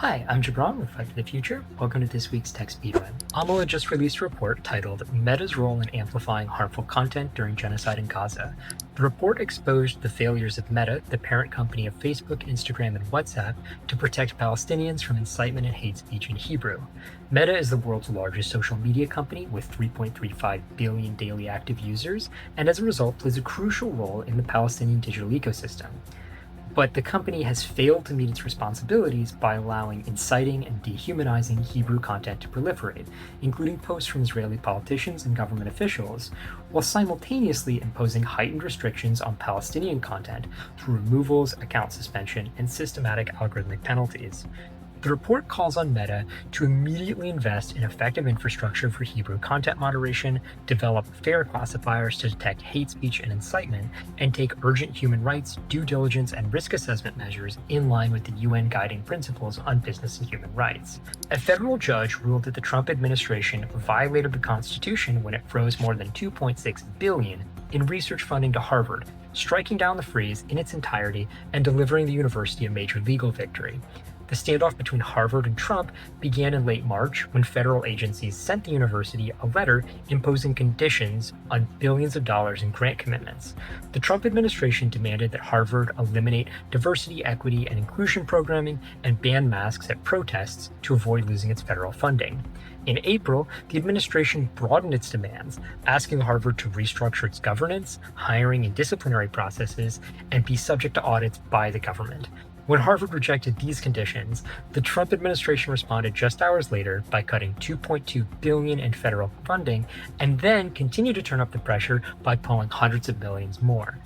Hi, I'm Jabron with Fight for the Future. Welcome to this week's Tech Speedrun. AMLA just released a report titled Meta's Role in Amplifying Harmful Content During Genocide in Gaza. The report exposed the failures of Meta, the parent company of Facebook, Instagram, and WhatsApp, to protect Palestinians from incitement and hate speech in Hebrew. Meta is the world's largest social media company with 3.35 billion daily active users, and as a result plays a crucial role in the Palestinian digital ecosystem. But the company has failed to meet its responsibilities by allowing inciting and dehumanizing Hebrew content to proliferate, including posts from Israeli politicians and government officials, while simultaneously imposing heightened restrictions on Palestinian content through removals, account suspension, and systematic algorithmic penalties. The report calls on Meta to immediately invest in effective infrastructure for Hebrew content moderation, develop fair classifiers to detect hate speech and incitement, and take urgent human rights, due diligence, and risk assessment measures in line with the UN guiding principles on business and human rights. A federal judge ruled that the Trump administration violated the Constitution when it froze more than $2.6 billion in research funding to Harvard, striking down the freeze in its entirety and delivering the university a major legal victory. The standoff between Harvard and Trump began in late March when federal agencies sent the university a letter imposing conditions on billions of dollars in grant commitments. The Trump administration demanded that Harvard eliminate diversity, equity, and inclusion programming and ban masks at protests to avoid losing its federal funding. In April, the administration broadened its demands, asking Harvard to restructure its governance, hiring, and disciplinary processes, and be subject to audits by the government. When Harvard rejected these conditions, the Trump administration responded just hours later by cutting $2.2 billion in federal funding and then continued to turn up the pressure by pulling hundreds of millions more.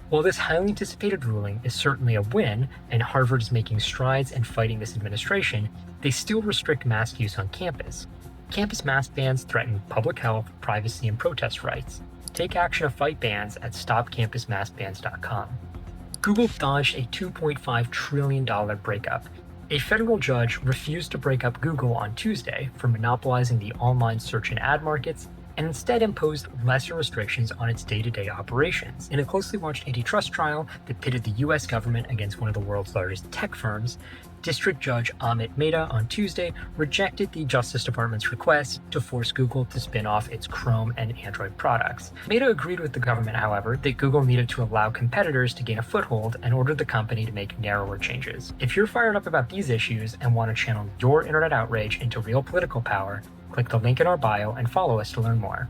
While this highly anticipated ruling is certainly a win, and Harvard is making strides in fighting this administration, they still restrict mask use on campus. Campus mask bans threaten public health, privacy, and protest rights. Take action to fight bans at stopcampusmaskbans.com. Google dodged a $2.5 trillion breakup. A federal judge refused to break up Google on Tuesday for monopolizing the online search and ad markets and instead imposed lesser restrictions on its day-to-day operations. In a closely watched antitrust trial that pitted the US government against one of the world's largest tech firms, District Judge Amit Mehta on Tuesday rejected the Justice Department's request to force Google to spin off its Chrome and Android products. Mehta agreed with the government, however, that Google needed to allow competitors to gain a foothold and ordered the company to make narrower changes. If you're fired up about these issues and want to channel your internet outrage into real political power, click the link in our bio and follow us to learn more.